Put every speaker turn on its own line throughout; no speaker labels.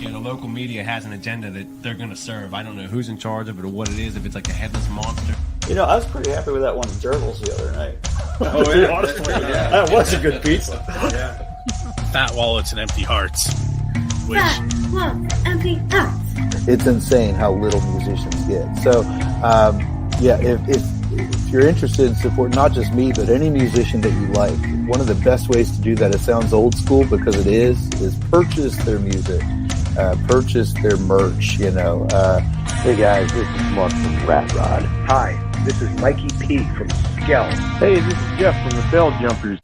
the local media has an agenda that they're going to serve. I don't know who's in charge of it or what it is, if it's like a headless monster.
I was pretty happy with that one gerbils the other night.
Oh, yeah.
That was a good pizza.
Yeah.
Fat wallets and empty hearts.
Fat wallets, empty hearts.
It's insane how little musicians get. So, if you're interested in supporting not just me, but any musician that you like, one of the best ways to do that, it sounds old school because it is purchase their music, purchase their merch,
Hey guys, this is Mark from Rat Rod.
Hi, this is Mikey P from Skell.
Hey, this is Jeff from the Bell Jumpers.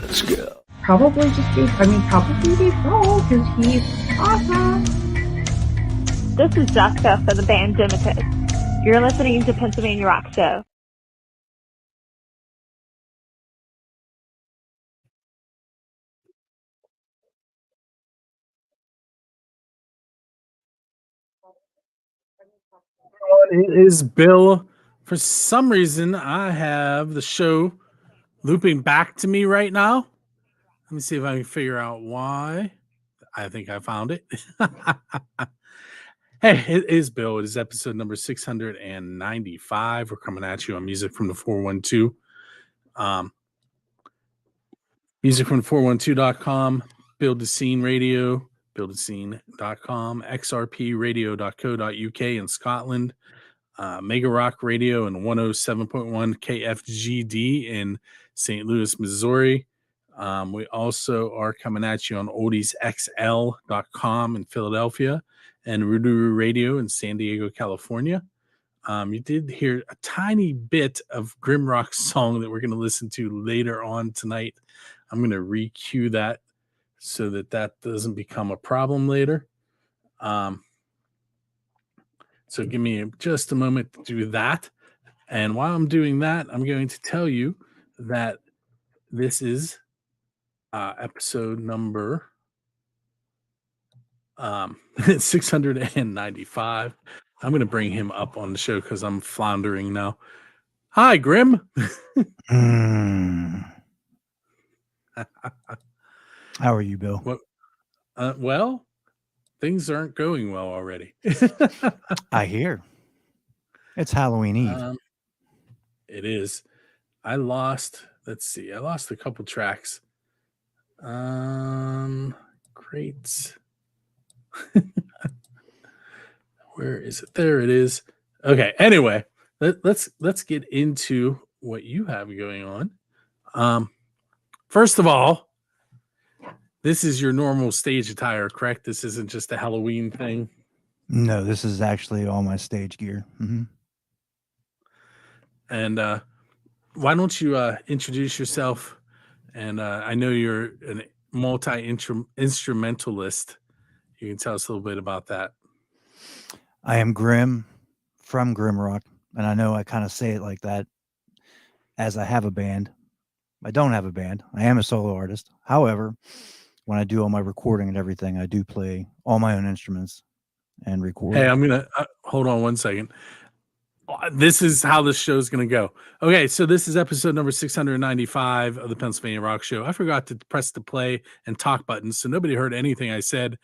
Let's go.
Probably be Paul, because he's awesome.
This is Jessica for the band Demetrius. You're listening to Pennsylvania Rock Show.
It is Bill. For some reason, I have the show looping back to me right now. Let me see if I can figure out why. I think I found it. Hey, it is Bill. It is episode number 695. We're coming at you on Music from the 412. Music from the 412.com, Build the Scene Radio, buildthescene.com, xrpradio.co.uk in Scotland, Mega Rock Radio and 107.1 KFGD in St. Louis, Missouri. We also are coming at you on oldiesxl.com in Philadelphia and Ruduru Radio in San Diego, California. You did hear a tiny bit of GrimRock's song that we're going to listen to later on tonight. I'm going to re-cue that so that doesn't become a problem later. So give me just a moment to do that. And while I'm doing that, I'm going to tell you that this is episode number 695. I'm going to bring him up on the show because I'm floundering now. Hi, Grim.
How are you, Bill?
What? Well, things aren't going well already.
I hear. It's Halloween Eve.
It is. I lost a couple tracks. Great. Where is it? There it is. Okay. Anyway, let's get into what you have going on. First of all, this is your normal stage attire, correct? This isn't just a Halloween thing.
No, this is actually all my stage gear. Mm-hmm.
And why don't you introduce yourself? And I know you're a multi-instrumentalist. You can tell us a little bit about that.
I am Grim from GrimRock, and I know I kind of say it like that as I have a band. I don't have a band. I am a solo artist. However, when I do all my recording and everything, I do play all my own instruments and record.
Hey, I'm going to hold on one second. This is how this show is going to go. Okay, so this is episode number 695 of the Pennsylvania Rock Show. I forgot to press the play and talk buttons, so nobody heard anything I said.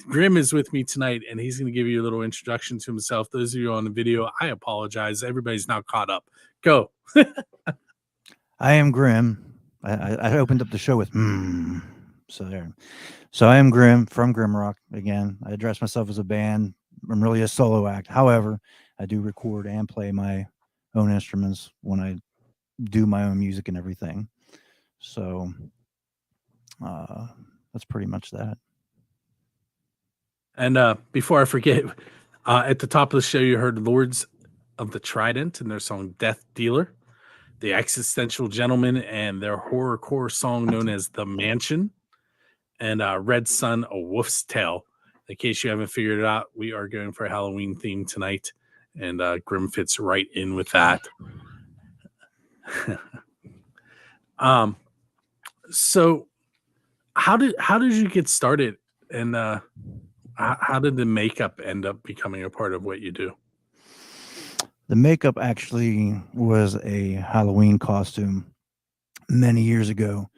Grim is with me tonight, and he's going to give you a little introduction to himself. Those of you on the video, I apologize. Everybody's now caught up. Go.
I am Grim. I opened up the show with So there. So I am Grim from GrimRock. Again, I address myself as a band. I'm really a solo act. However, I do record and play my own instruments when I do my own music and everything. So that's pretty much that. And
before I forget, at the top of the show, you heard Lords of the Trident and their song Death Dealer, the Existential Gentlemen and their horrorcore song known as The Mansion, and Redson, A Wolf's Tale. In case you haven't figured it out, we are going for a Halloween theme tonight, and Grim fits right in with that. So how did you get started, and how did the makeup end up becoming a part of what you do?
The makeup actually was a Halloween costume many years ago,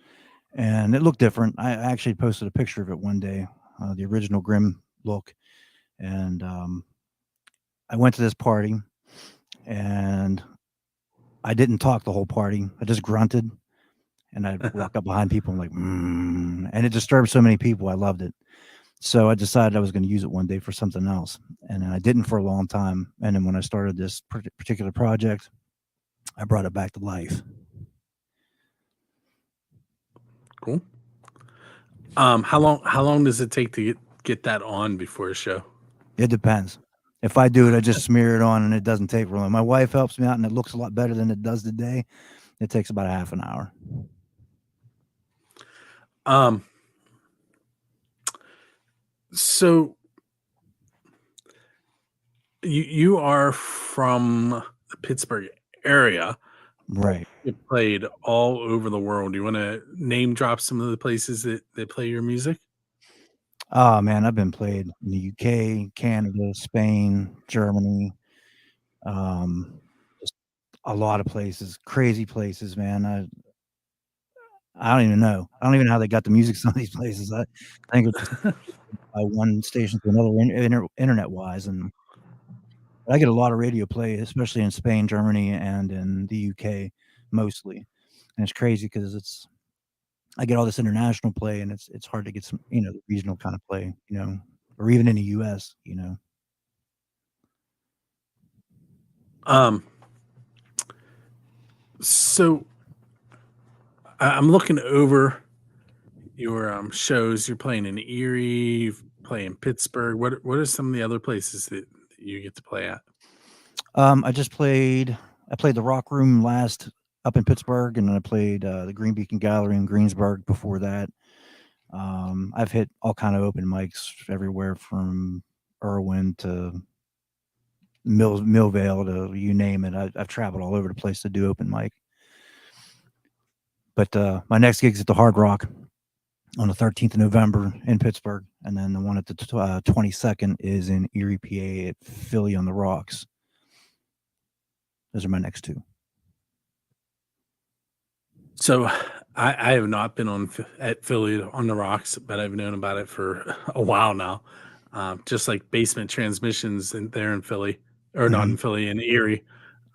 and it looked different. I actually posted a picture of it one day, the original Grim look, and I went to this party, and I didn't talk the whole party. I just grunted, and I'd walk up behind people and like, and it disturbed so many people. I loved it. So I decided I was going to use it one day for something else. And then I didn't for a long time. And then when I started this particular project, I brought it back to life.
Cool. How long does it take to get that on before a show?
It depends. If I do it, I just smear it on and it doesn't take long. My wife helps me out and it looks a lot better than it does today. It takes about a half an hour.
So you are from the Pittsburgh area,
right?
You played all over the world. You want to name drop some of the places that play your music?
Oh man, I've been played in the UK, Canada, Spain, Germany, just a lot of places, crazy places, man. I don't even know. I don't even know how they got the music some of these places. I think it's just by one station to another internet wise, and I get a lot of radio play, especially in Spain, Germany, and in the UK mostly. And it's crazy because I get all this international play, and it's hard to get some regional kind of play, or even in the US,
So I'm looking over your shows. You're playing in Erie, you play in Pittsburgh. What are some of the other places that you get to play at?
I played the Rock Room last up in Pittsburgh, and then I played the Green Beacon Gallery in Greensburg before that. I've hit all kind of open mics everywhere from Irwin to Millvale to you name it. I've traveled all over the place to do open mic. But my next gig is at the Hard Rock on the 13th of November in Pittsburgh, and then the one at the 22nd is in Erie, PA at Philly on the Rocks. Those are my next two.
So I have not been at Philly on the Rocks, but I've known about it for a while now. Just like Basement Transmissions there in Philly, or not in Philly, in Erie.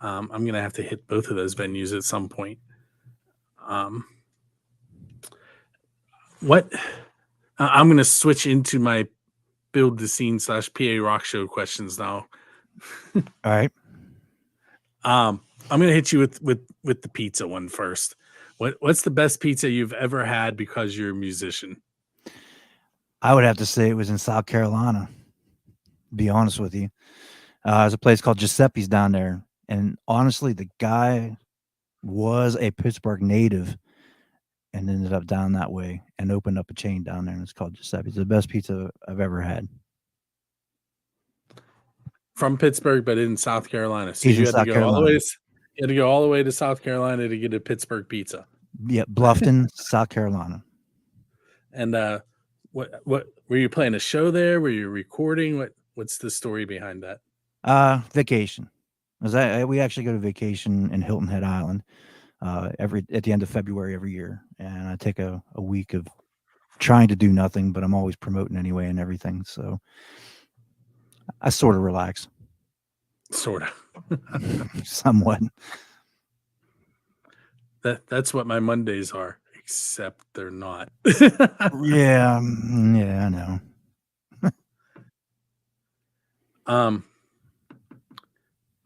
I'm going to have to hit both of those venues at some point. I'm going to switch into my Build the Scene / PA Rock Show questions now.
All right.
I'm going to hit you with the pizza one first. What's the best pizza you've ever had because you're a musician?
I would have to say it was in South Carolina, to be honest with you. There's a place called Giuseppe's down there. And honestly, the guy was a Pittsburgh native and ended up down that way and opened up a chain down there. And it's called Giuseppe's. The best pizza I've ever had.
From Pittsburgh, but in South Carolina. So
He's
you
in
had to
South
go all the way
Carolina.
you had to go all the way to South Carolina to get a Pittsburgh pizza.
Yeah, Bluffton, South Carolina.
And what were you playing a show there? Were you recording? What's the story behind that?
Vacation. We actually go to vacation in Hilton Head Island at the end of February every year, and I take a week of trying to do nothing, but I'm always promoting anyway and everything. So I sort of relax.
Sort of.
Somewhat.
That's what my Mondays are, except they're not.
Yeah, I know.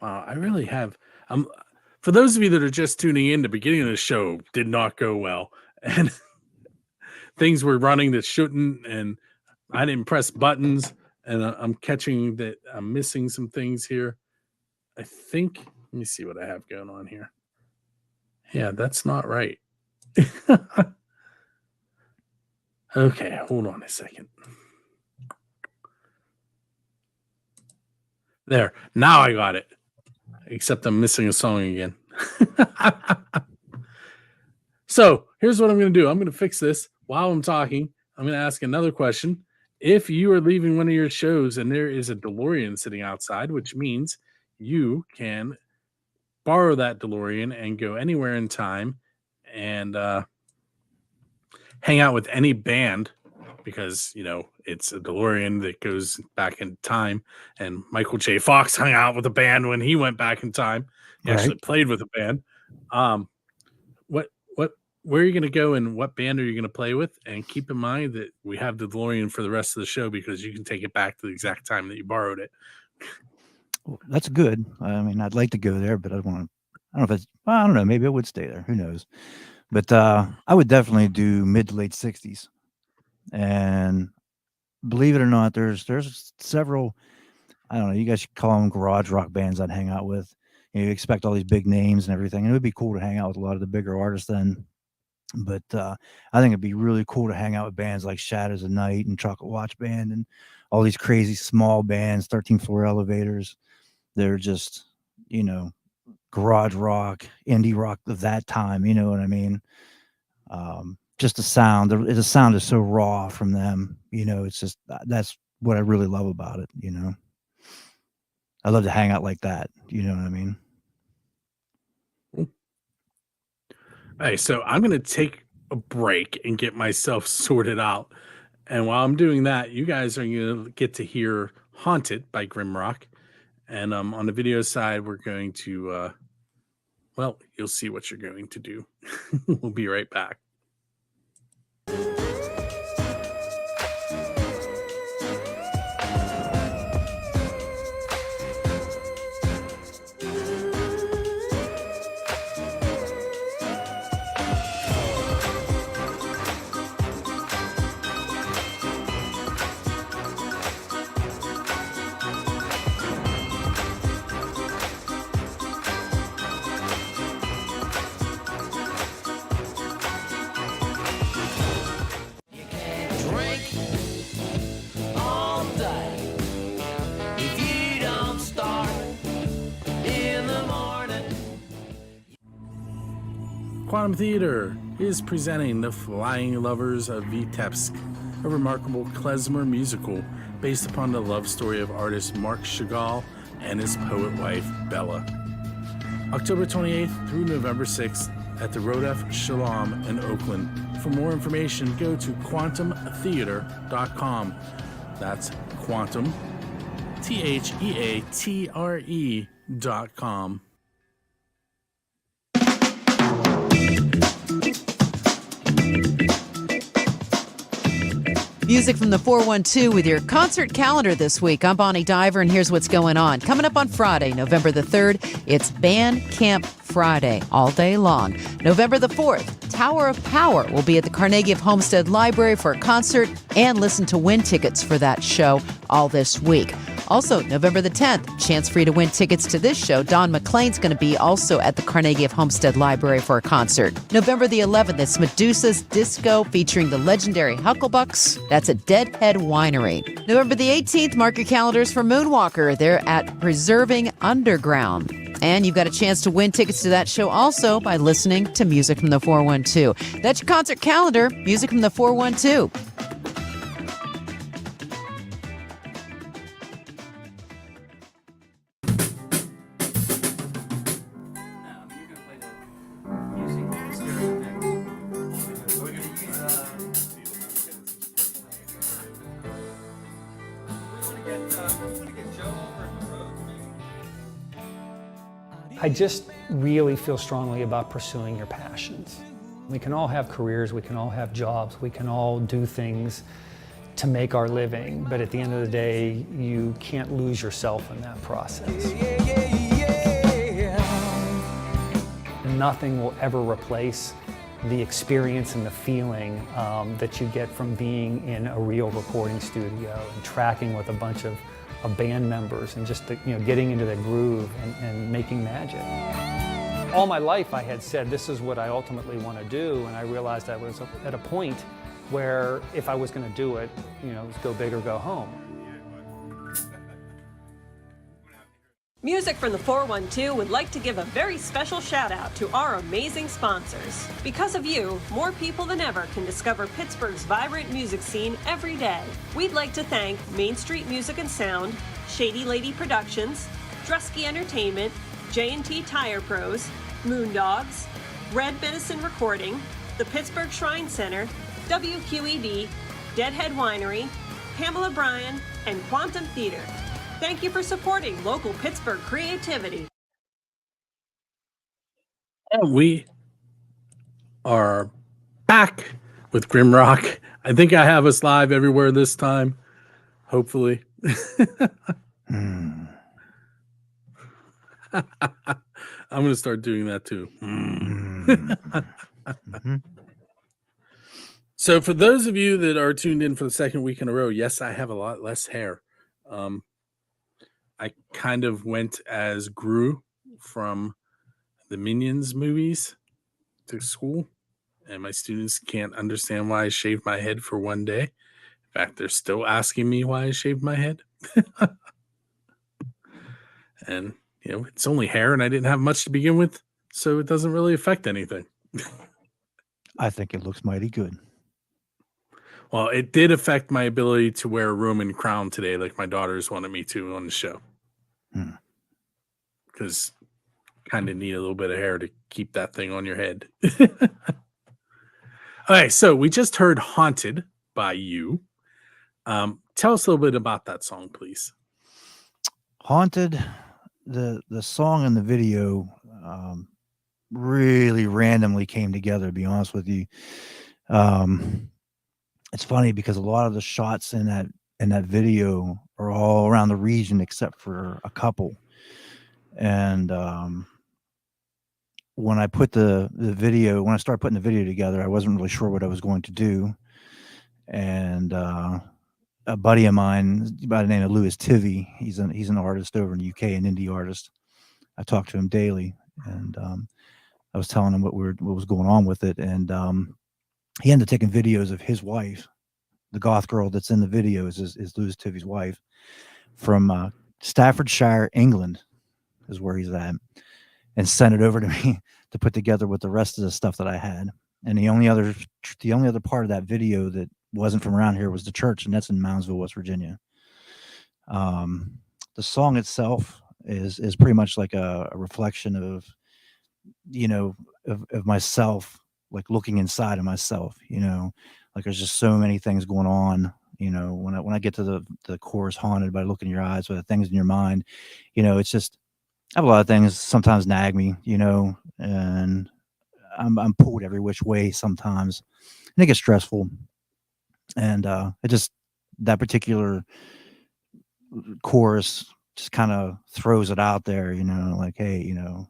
I really have. For those of you that are just tuning in, the beginning of the show did not go well, and things were running that shouldn't, and I didn't press buttons, and I'm catching that I'm missing some things here. I think. Let me see what I have going on here. Yeah, that's not right. Okay, hold on a second. There. Now I got it. Except I'm missing a song again. So here's what I'm going to do. I'm going to fix this while I'm talking. I'm going to ask another question. If you are leaving one of your shows and there is a DeLorean sitting outside, which means you can borrow that DeLorean and go anywhere in time and hang out with any band, because, you know, it's a DeLorean that goes back in time. And Michael J. Fox hung out with a band when he went back in time. He actually played with a band. Where are you going to go and what band are you going to play with? And keep in mind that we have the DeLorean for the rest of the show, because you can take it back to the exact time that you borrowed it.
Well, that's good. I mean, I'd like to go there, but I don't know if it's, I don't know, maybe I would stay there. Who knows? But I would definitely do mid to late 60s. And believe it or not, there's several, I don't know, you guys should call them garage rock bands I'd hang out with. You expect all these big names and everything. And it would be cool to hang out with a lot of the bigger artists then. But I think it'd be really cool to hang out with bands like Shadows of Night and Chocolate Watch Band and all these crazy small bands, 13th Floor Elevators. They're just, you know, garage rock, indie rock of that time. You know what I mean? Just the sound is so raw from them. You know, it's just, that's what I really love about it. You know, I love to hang out like that. You know what I mean?
Hey, so I'm going to take a break and get myself sorted out. And while I'm doing that, you guys are going to get to hear Haunted by GrimRock. And on the video side, we're going to, well, you'll see what you're going to do. We'll be right back. Quantum Theater is presenting The Flying Lovers of Vitebsk, a remarkable klezmer musical based upon the love story of artist Marc Chagall and his poet wife, Bella. October 28th through November 6th at the Rodef Shalom in Oakland. For more information, go to quantumtheatre.com. That's quantum, THEATRE.com.
Music from the 412 with your concert calendar this week. I'm Bonnie Diver, and here's what's going on. Coming up on Friday, November the 3rd, it's Band Camp Friday all day long. November the 4th, Tower of Power will be at the Carnegie of Homestead Library for a concert, and listen to win tickets for that show all this week. Also, November the 10th, chance for you to win tickets to this show. Don McLean's going to be also at the Carnegie of Homestead Library for a concert. November the 11th, it's Medusa's Disco featuring the legendary Hucklebucks. That's at Deadhead Winery. November the 18th, mark your calendars for Moonwalker. They're at Preserving Underground. And you've got a chance to win tickets to that show also by listening to Music from the 412. That's your concert calendar, Music from the 412.
I just really feel strongly about pursuing your passions. We can all have careers, we can all have jobs, we can all do things to make our living, but at the end of the day, you can't lose yourself in that process. Nothing will ever replace the experience and the feeling that you get from being in a real recording studio and tracking with a bunch of band members and just getting into the groove and making magic. All my life I had said this is what I ultimately want to do, and I realized I was at a point where if I was going to do it, it was go big or go home.
Music from the 412 would like to give a very special shout out to our amazing sponsors. Because of you, more people than ever can discover Pittsburgh's vibrant music scene every day. We'd like to thank Main Street Music and Sound, Shady Lady Productions, Drusky Entertainment, J&T Tire Pros, Moondogs, Red Medicine Recording, the Pittsburgh Shrine Center, WQED, Deadhead Winery, Pamela Bryan, and Quantum Theater. Thank you for supporting local Pittsburgh creativity.
And we are back with GrimRock. I think I have us live everywhere this time. Hopefully. I'm going to start doing that too. So for those of you that are tuned in for the second week in a row, yes, I have a lot less hair. I kind of went as Gru from the Minions movies to school, and my students can't understand why I shaved my head for one day. In fact, they're still asking me why I shaved my head. And, you know, it's only hair and I didn't have much to begin with, so it doesn't really affect anything.
I think it looks mighty good.
Well, it did affect my ability to wear a Roman crown today, like my daughters wanted me to on the show. Because kind of need a little bit of hair to keep that thing on your head. Okay, so we just heard Haunted by You. Tell us a little bit about that song, please.
Haunted, the song and the video really randomly came together, to be honest with you. It's funny because a lot of the shots in that video are all around the region except for a couple. And when I put when I started putting the video together, I wasn't really sure what I was going to do. And a buddy of mine by the name of Louis Tivy, he's an artist over in the UK, an indie artist. I talk to him daily, and I was telling him what was going on with it, and he ended up taking videos of his wife, the goth girl that's in the videos is Louis Tivy's wife, from Staffordshire, England, is where he's at, and sent it over to me to put together with the rest of the stuff that I had. And the only other part of that video that wasn't from around here was the church, and that's in Moundsville, West Virginia. The song itself is pretty much like a reflection of, you know, of myself, like looking inside of myself, you know, like there's just so many things going on, you know, when I get to the chorus, haunted by looking in your eyes, with the things in your mind, you know, it's just, I have a lot of things sometimes nag me, you know, and I'm pulled every which way sometimes, and it gets stressful. And it just, that particular chorus just kind of throws it out there, you know, like, hey, you know,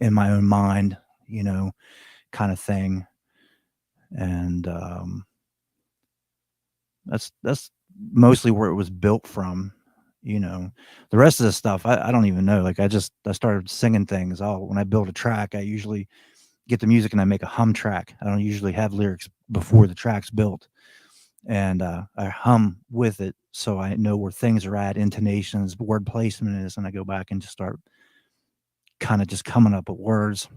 in my own mind, you know, kind of thing. And that's mostly where it was built from, you know. The rest of the stuff, I don't even know. Like I started singing things. When I build a track, I usually get the music and I make a hum track. I don't usually have lyrics before the track's built. And I hum with it so I know where things are at, intonations, word placement is, and I go back and just start kind of just coming up with words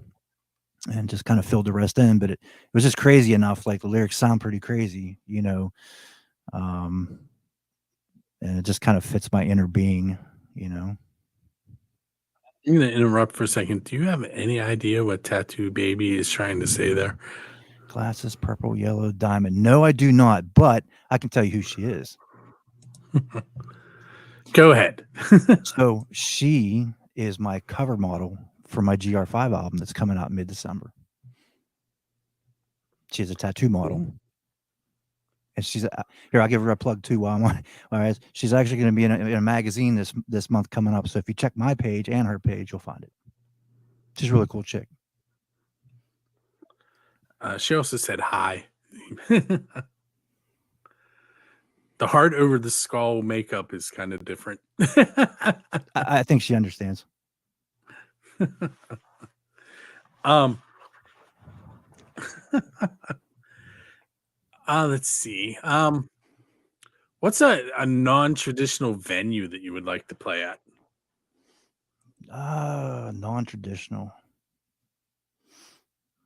and just kind of filled the rest in. But it was just crazy enough, like the lyrics sound pretty crazy, you know, and it just kind of fits my inner being, you know.
I'm going to interrupt for a second. Do you have any idea what Tattoo Baby is trying to say there?
Glasses, purple, yellow, diamond. No, I do not, but I can tell you who she is.
Go ahead.
So she is my cover model for my GR5 album that's coming out mid-December. She's a tattoo model. Ooh. And she's here. I'll give her a plug too. While I'm on. All right, she's actually going to be in a magazine this month coming up. So if you check my page and her page, you'll find it. She's a really cool chick.
She also said hi. The heart over the skull makeup is kind of different.
I think she understands.
Let's see. What's a non-traditional venue that you would like to play at?
Non-traditional.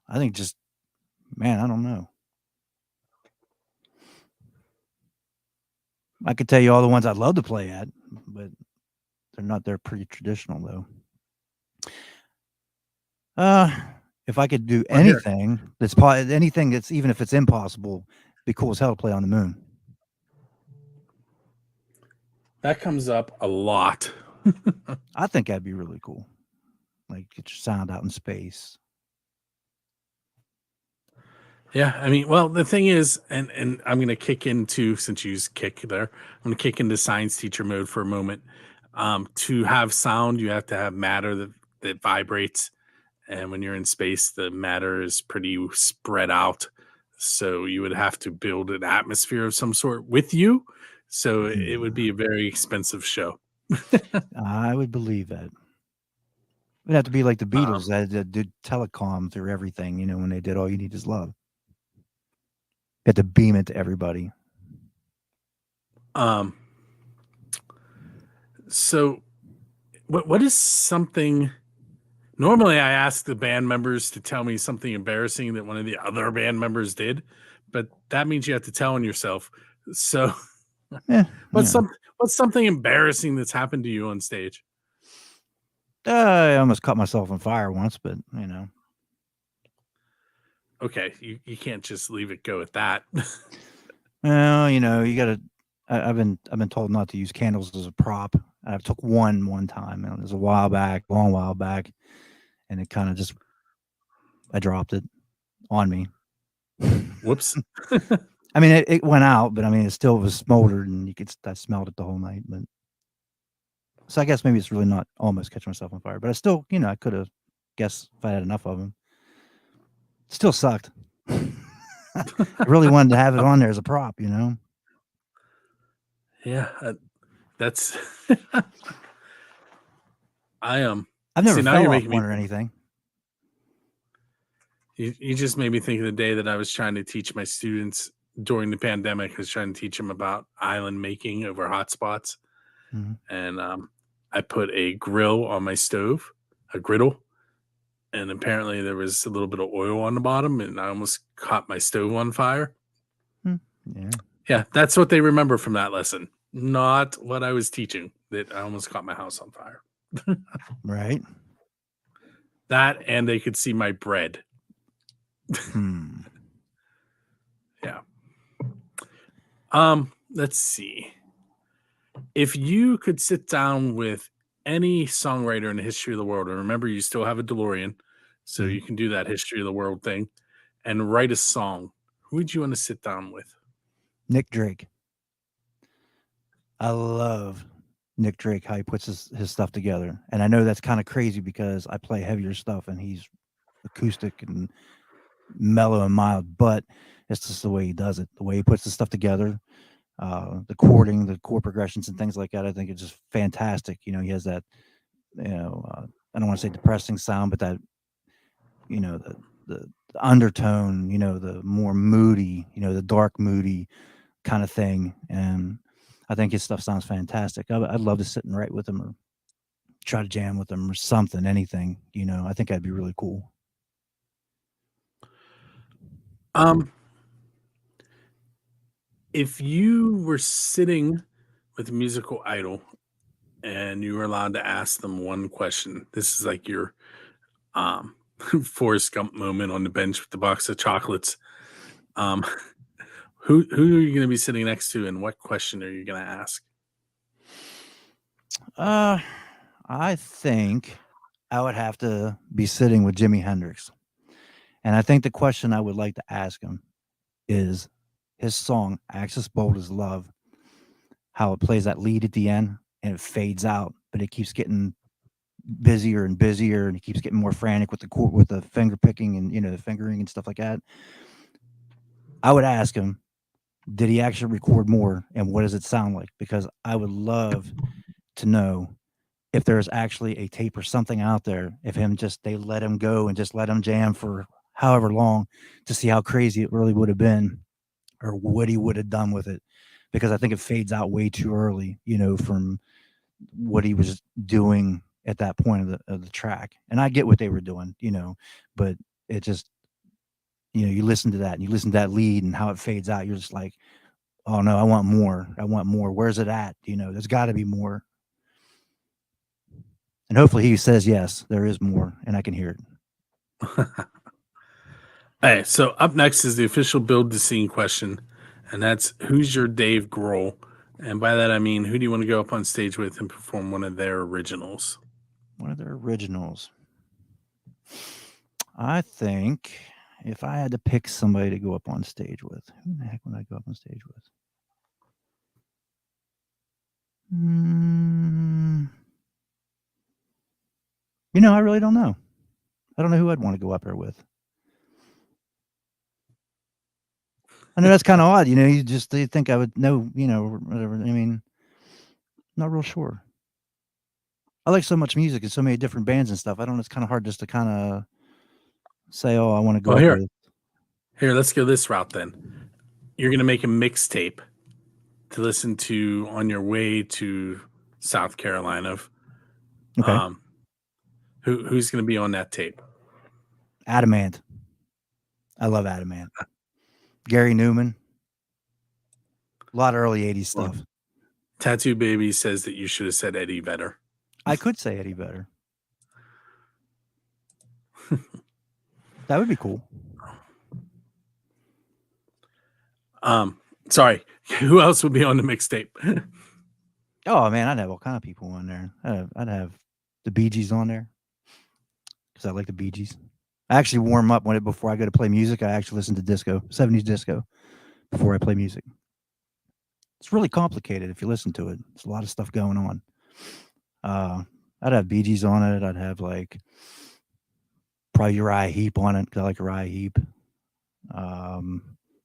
I think just, man, I don't know. I could tell you all the ones I'd love to play at, but They're pretty traditional though. If I could do anything anything that's, even if it's impossible, be cool as hell to play on the moon.
That comes up a lot.
I think that'd be really cool. Like, get your sound out in space.
Yeah, I mean, well, the thing is, and I'm going to kick into, since you used kick there, I'm going to kick into science teacher mode for a moment. To have sound, you have to have matter that vibrates. And when you're in space, the matter is pretty spread out. So you would have to build an atmosphere of some sort with you. So it would be a very expensive show.
I would believe that. It'd have to be like the Beatles that did telecom through everything, you know, when they did All You Need Is Love. You had to beam it to everybody.
So what is something... Normally, I ask the band members to tell me something embarrassing that one of the other band members did, but that means you have to tell on yourself. So, what's something embarrassing that's happened to you on stage?
I almost caught myself on fire once, but you know.
Okay, you can't just leave it go at that.
Well, you know, you got to. I've been told not to use candles as a prop. I took one time. It was a while back, long while back. And it kind of just, I dropped it on me.
Whoops.
I mean, it went out, but I mean, it still was smoldered, and I smelled it the whole night. But so I guess maybe it's really not almost catching myself on fire, but I still, you know, I could have guessed if I had enough of them. Still sucked. I really wanted to have it on there as a prop, you know.
Yeah, that's.
I've never
now you're
fell off
making
one or anything.
You just made me think of the day that I was trying to teach my students during the pandemic. I was trying to teach them about island making over hotspots.
Mm-hmm.
And I put a grill on my stove, a griddle, and apparently there was a little bit of oil on the bottom, and I almost caught my stove on fire. Yeah, that's what they remember from that lesson, not what I was teaching, that I almost caught my house on fire.
Right.
That, and they could see my bread. Yeah. Let's see. If you could sit down with any songwriter in the history of the world, and remember, you still have a DeLorean, so you can do that history of the world thing, and write a song, who would you want to sit down with?
Nick Drake. I love Nick Drake, how he puts his stuff together. And I know that's kind of crazy because I play heavier stuff and he's acoustic and mellow and mild, but it's just the way he does it, the way he puts the stuff together, the chording, the chord progressions and things like that. I think it's just fantastic. You know, he has that, you know, I don't want to say depressing sound, but that, you know, the undertone, you know, the more moody, you know, the dark moody kind of thing. And I think his stuff sounds fantastic. I'd love to sit and write with him or try to jam with him or something, anything, you know. I think that'd be really cool.
If you were sitting with a musical idol and you were allowed to ask them one question, this is like your Forrest Gump moment on the bench with the box of chocolates. Who are you going to be sitting next to, and what question are you going to ask?
I think I would have to be sitting with Jimi Hendrix. And I think the question I would like to ask him is his song, Axis Bold as Love, how it plays that lead at the end and it fades out, but it keeps getting busier and busier, and he keeps getting more frantic with the finger picking and, you know, the fingering and stuff like that. I would ask him, did he actually record more, and what does it sound like? Because I would love to know if there's actually a tape or something out there, if they let him go and just let him jam for however long to see how crazy it really would have been or what he would have done with it. Because I think it fades out way too early, you know, from what he was doing at that point of the track. And I get what they were doing, you know, but it just, you know, you listen to that and you listen to that lead and how it fades out. You're just like, oh no, I want more. I want more. Where's it at? You know, there's got to be more. And hopefully he says yes, there is more, and I can hear it.
Hey, so up next is the official Build the Scene question, and that's who's your Dave Grohl? And by that I mean, who do you want to go up on stage with and perform one of their originals?
One of their originals. I think if I had to pick somebody to go up on stage with, who the heck would I go up on stage with? You know, I really don't know. I don't know who I'd want to go up there with. I know that's kind of odd. You know, you think I would know, you know, whatever. I mean, not real sure. I like so much music and so many different bands and stuff. I don't know. It's kind of hard just to kind of say, oh, I want to go up
here.
with.
Here, let's go this route then. You're going to make a mixtape to listen to on your way to South Carolina.
Okay.
Who's going to be on that tape?
Adamant. I love Adamant. Gary Newman. A lot of early 80s stuff.
Tattoo Baby says that you should have said Eddie Vedder.
I could say Eddie Vedder. That would be cool.
Sorry. Who else would be on the mixtape?
Oh man, I'd have all kind of people on there. I'd have the Bee Gees on there because I like the Bee Gees. I actually warm up before I go to play music. I actually listen to disco, 70s disco, before I play music. It's really complicated if you listen to it. There's a lot of stuff going on. I'd have Bee Gees on it. I'd have like probably Uriah Heep on it because I like Uriah Heep.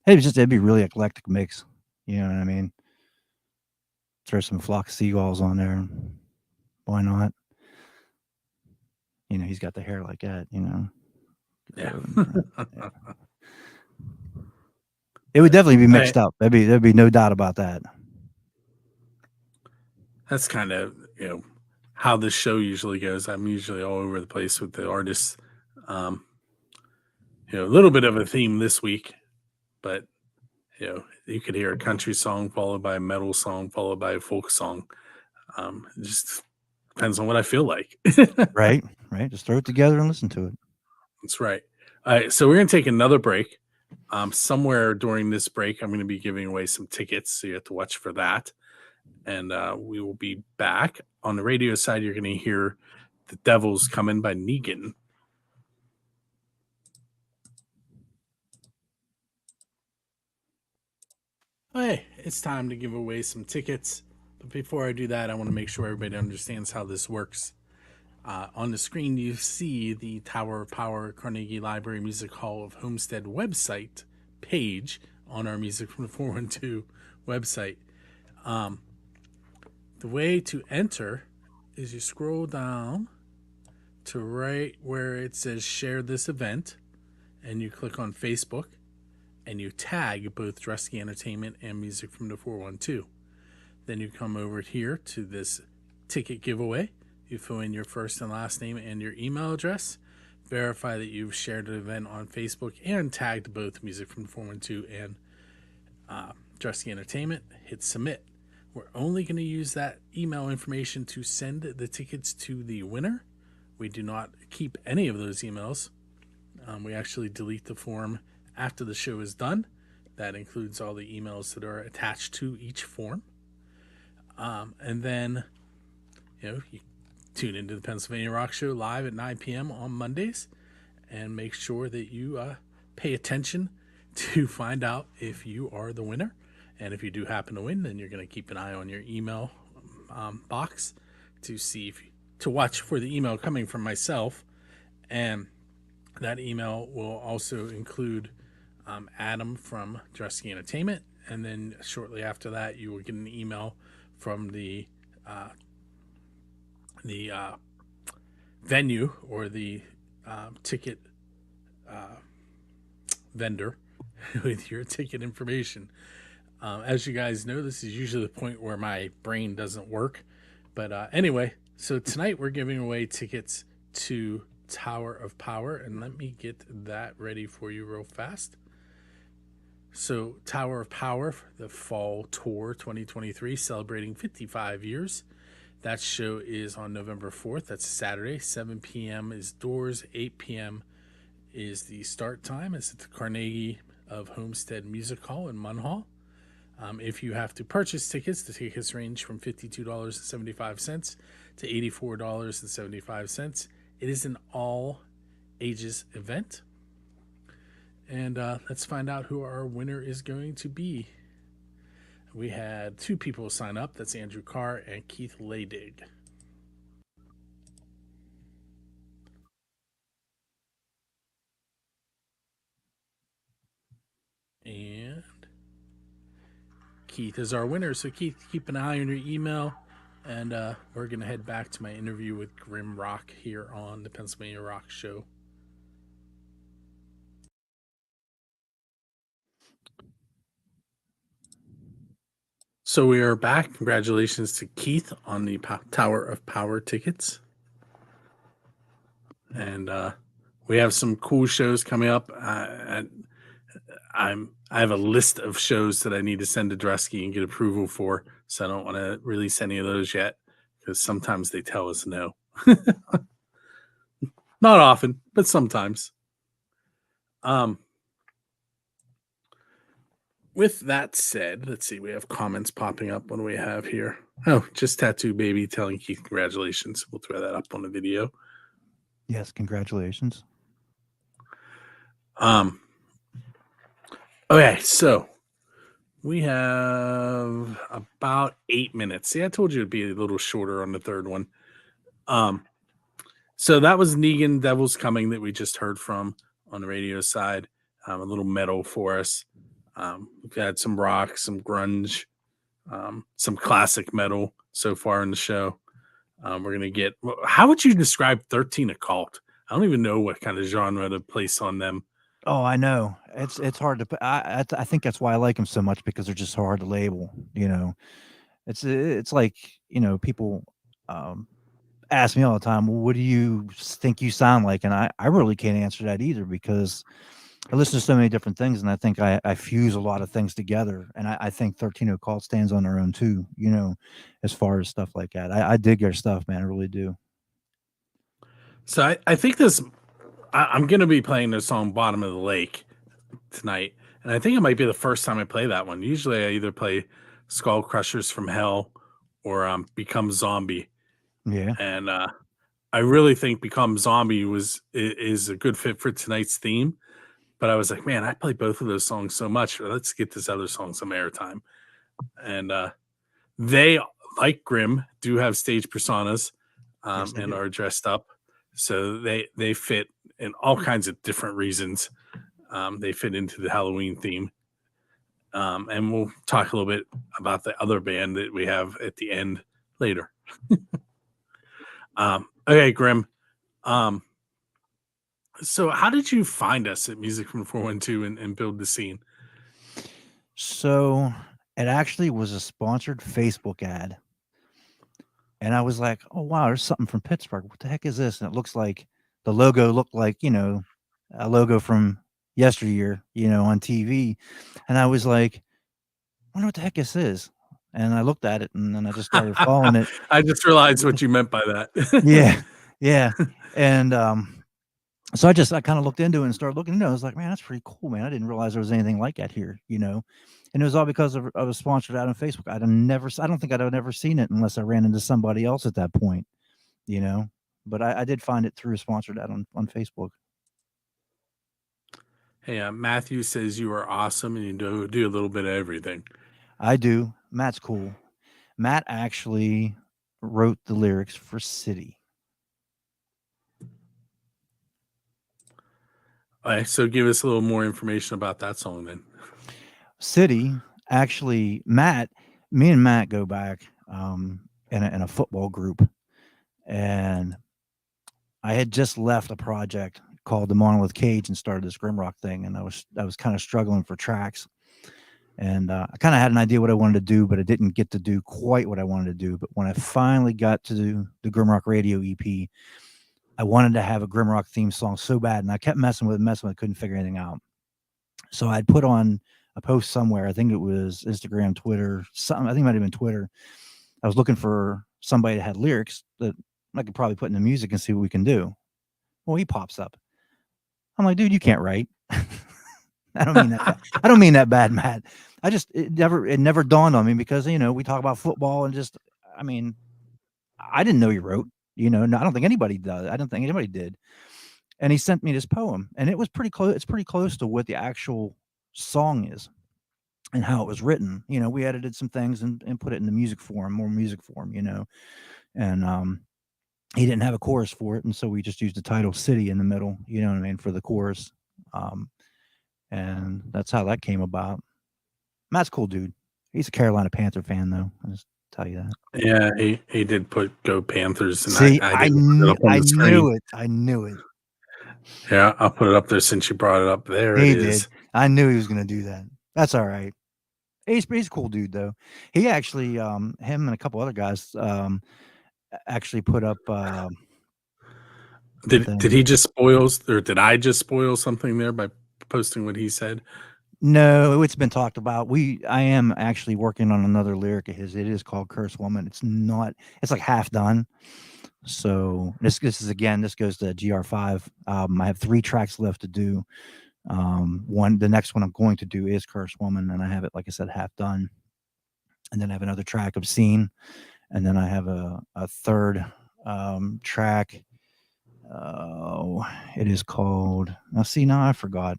It'd be a really eclectic mix. You know what I mean? Throw some Flock of Seagulls on there. Why not? You know, he's got the hair like that, you know.
Yeah.
Yeah. It would definitely be mixed up. There'd be no doubt about that.
That's kind of, you know, how this show usually goes. I'm usually all over the place with the artists. You know, a little bit of a theme this week, but you know, you could hear a country song followed by a metal song followed by a folk song. It just depends on what I feel like.
Right. Just throw it together and listen to it.
That's right. All right, so we're going to take another break. Somewhere during this break, I'm going to be giving away some tickets, so you have to watch for that. And we will be back. On the radio side, you're going to hear The Devil's Coming by Negan. Hey, it's time to give away some tickets. But before I do that, I want to make sure everybody understands how this works. On the screen, you see the Tower of Power Carnegie Library Music Hall of Homestead website page on our Music from the 412 website. The way to enter is you scroll down to right where it says share this event, and you click on Facebook, and you tag both Dresky Entertainment and Music from the 412. Then you come over here to this ticket giveaway. You fill in your first and last name and your email address. Verify that you've shared the event on Facebook and tagged both Music from the 412 and Dresky Entertainment. Hit submit. We're only going to use that email information to send the tickets to the winner. We do not keep any of those emails. We actually delete the form after the show is done. That includes all the emails that are attached to each form. And then, you know, you tune into the Pennsylvania Rock Show live at 9 p.m. on Mondays, and make sure that you pay attention to find out if you are the winner. And if you do happen to win, then you're going to keep an eye on your email box to see to watch for the email coming from myself. And that email will also include Adam from Dresky Entertainment. And then shortly after that, you will get an email from the venue or the ticket vendor with your ticket information. As you guys know, this is usually the point where my brain doesn't work. But anyway, so tonight we're giving away tickets to Tower of Power. And let me get that ready for you real fast. So Tower of Power, the Fall Tour 2023, celebrating 55 years. That show is on November 4th. That's Saturday. 7 p.m. is doors. 8 p.m. is the start time. It's at the Carnegie of Homestead Music Hall in Munhall. If you have to purchase tickets, the tickets range from $52.75 to $84.75. It is an all ages event. And let's find out who our winner is going to be. We had 2 people sign up. That's Andrew Carr and Keith Laydig. And Keith is our winner. So Keith, keep an eye on your email. And we're going to head back to my interview with GrimRock here on the Pennsylvania Rock Show. So we are back. Congratulations to Keith on the Tower of Power tickets. And we have some cool shows coming up. I have a list of shows that I need to send to Dresky and get approval for. So I don't want to release any of those yet because sometimes they tell us no. Not often, but sometimes. With that said, let's see. We have comments popping up. What do we have here? Oh, just Tattoo Baby telling Keith congratulations. We'll throw that up on the video.
Yes, congratulations.
Okay, so we have about 8 minutes. See, I told you it'd be a little shorter on the third one. So that was Negan Devil's Coming that we just heard from on the radio side. A little metal for us. We've had some rock, some grunge, some classic metal so far in the show. We're going to get... How would you describe 13 Occult? I don't even know what kind of genre to place on them.
Oh, I know. It's hard to put. I think that's why I like them so much, because they're just so hard to label. You know, it's like, you know, people ask me all the time, well, what do you think you sound like? And I really can't answer that either, because I listen to so many different things, and I think I fuse a lot of things together. And I think 13 Occult stands on their own too, you know, as far as stuff like that. I dig their stuff, man. I really do.
So I think this... I'm going to be playing the song Bottom of the Lake tonight. And I think it might be the first time I play that one. Usually I either play Skull Crushers from Hell or Become Zombie.
Yeah.
And I really think Become Zombie is a good fit for tonight's theme. But I was like, man, I play both of those songs so much. Let's get this other song some airtime. And they, like Grim, do have stage personas and are dressed up. So they fit in all kinds of different reasons. They fit into the Halloween theme. And we'll talk a little bit about the other band that we have at the end later. Okay, Grim. So how did you find us at Music from 412 and build the scene?
So it actually was a sponsored Facebook ad. And I was like, oh, wow, there's something from Pittsburgh. What the heck is this? And it looks like the logo looked like, you know, a logo from yesteryear, you know, on TV. And I was like, I wonder what the heck this is. And I looked at it, and then I just started following it.
I just realized what you meant by that.
Yeah. And so I kind of looked into it and started looking into it. I was like, man, that's pretty cool, man. I didn't realize there was anything like that here, you know. And it was all because of a sponsored ad on Facebook. I don't think I'd have never seen it unless I ran into somebody else at that point, you know. But I did find it through a sponsored ad on Facebook.
Hey, Matthew says you are awesome and you do a little bit of everything.
I do. Matt's cool. Matt actually wrote the lyrics for City.
All right, so give us a little more information about that song then.
City, actually, me and Matt go back in a football group, and I had just left a project called the Monolith Cage and started this GrimRock thing, and I was kind of struggling for tracks, and I kind of had an idea what I wanted to do, but I didn't get to do quite what I wanted to do. But when I finally got to do the GrimRock Radio EP, I wanted to have a GrimRock theme song so bad, and I kept messing with it, couldn't figure anything out. So I'd put on a post somewhere, I think it was Instagram, Twitter, something. I think it might have been Twitter. I was looking for somebody that had lyrics that I could probably put in the music and see what we can do. Well, he pops up. I'm like, dude, you can't write. I don't mean that. I don't mean that bad, Matt. It never dawned on me because we talk about football and I didn't know you wrote. No, I don't think anybody does. I don't think anybody did. And he sent me this poem, and it was pretty close. It's pretty close to what the actual song is and how it was written. We edited some things and put it in the more music form. And he didn't have a chorus for it, and so we just used the title "City" in the middle. You know what I mean, for the chorus. And that's how that came about. Matt's a cool dude. He's a Carolina Panther fan, though. I'll just tell you that.
Yeah, he did put "Go Panthers," and
See,
I
knew it. I knew it.
Yeah, I'll put it up there since you brought it up. There
He
it is.
did. I knew he was going to do that. That's all right. He's a cool dude, though. He actually, him and a couple other guys, actually put up.
Did he just spoil, or did I just spoil something there by posting what he said?
No, it's been talked about. I am actually working on another lyric of his. It is called "Curse Woman." It's like half done. So this goes to GR5. I have 3 tracks left to do. The next one I'm going to do is "Curse Woman," and I have it, like I said, half done. And then I have another track, "Obscene," and then I have a third track. It is called. Now I forgot.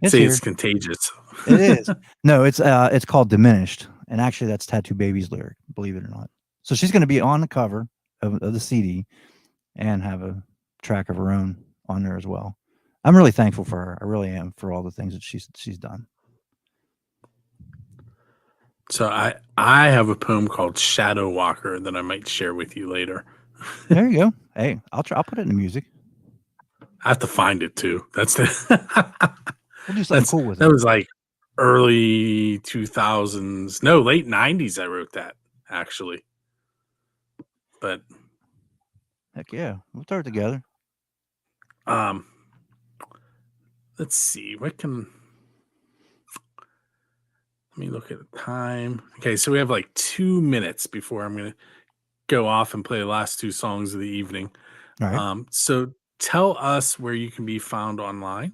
It's contagious.
It is. No, it's called "Diminished," and actually that's Tattoo Baby's lyric, believe it or not. So she's going to be on the cover of the CD and have a track of her own on there as well. I'm really thankful for her. I really am, for all the things that she's done.
So I have a poem called "Shadow Walker" that I might share with you later.
There you go. Hey, I'll put it in the music.
I have to find it too. We'll
do something cool with it.
That was like early 2000s. No, late 90s. I wrote that actually. But
heck yeah, we'll throw it together.
Let's see. Let me look at the time. Okay, so we have like 2 minutes before I'm going to go off and play the last 2 songs of the evening.
All right.
So tell us where you can be found online.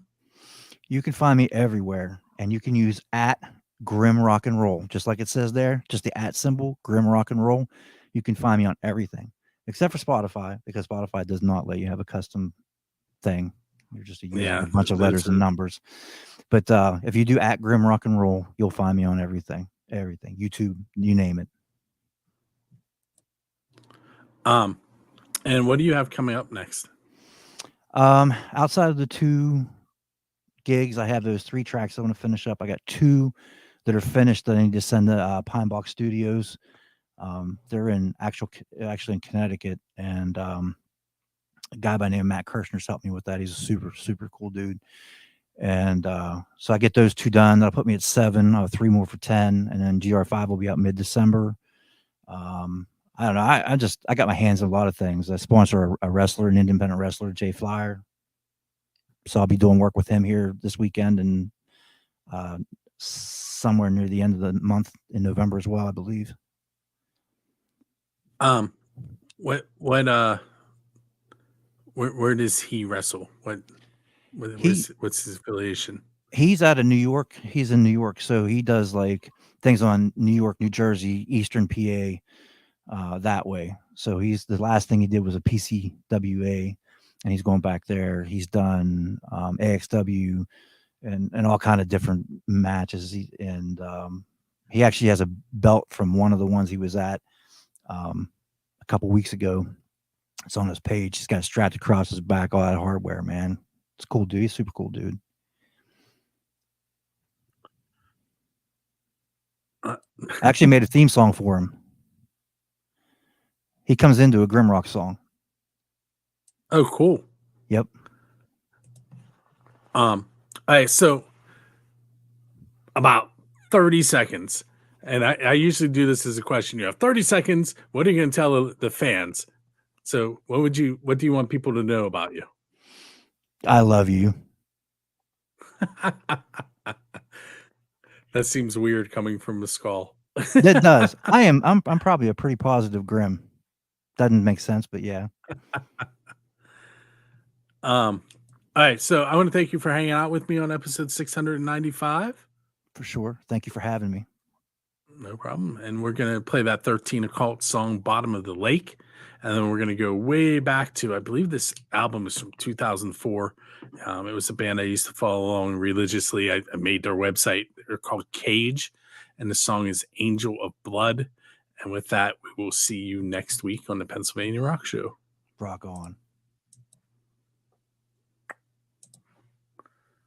You can find me everywhere, and you can use @GrimRock and Roll, just like it says there, just the @ symbol, GrimRock and Roll. You can find me on everything except for Spotify, because Spotify does not let you have a custom thing. You're just a bunch of letters and numbers. But if you do @GrimRock and Roll, you'll find me on everything. YouTube, you name it.
And what do you have coming up next?
Outside of the 2 gigs, I have those 3 tracks I want to finish up. I got 2 that are finished that I need to send to Pine Box Studios. They're actually in Connecticut, and a guy by the name of Matt Kirshner's helped me with that. He's a super, super cool dude. And so I get those 2 done. That'll put me at 7. I'll have 3 more for 10, and then GR5 will be out mid-December. I don't know. I got my hands on a lot of things. I sponsor a wrestler, an independent wrestler, Jay Flyer. So I'll be doing work with him here this weekend and somewhere near the end of the month in November as well, I believe.
Where does he wrestle? What's his affiliation?
He's out of New York. He's in New York, so he does like things on New York, New Jersey, Eastern PA, that way. So the last thing he did was a PCWA, and he's going back there. He's done AXW and all kind of different matches. He actually has a belt from one of the ones he was at a couple weeks ago. It's on his page. He's got it strapped across his back, all that hardware, man. It's a cool dude. He's a super cool dude. I actually made a theme song for him. He comes into a GrimRock song.
Oh, cool.
Yep.
All right, so about 30 seconds. And I usually do this as a question. You have 30 seconds. What are you going to tell the fans? So what do you want people to know about you?
I love you.
That seems weird coming from a skull.
It does. I'm probably a pretty positive Grim. Doesn't make sense, but yeah.
All right, so I want to thank you for hanging out with me on episode 695.
For sure. Thank you for having me.
No problem. And we're going to play that 13 Occult song, Bottom of the Lake. And then we're going to go way back to, I believe this album is from 2004. It was a band I used to follow along religiously. I made their website. They're called Cage. And the song is Angel of Blood. And with that, we will see you next week on the Pennsylvania Rock Show.
Rock on.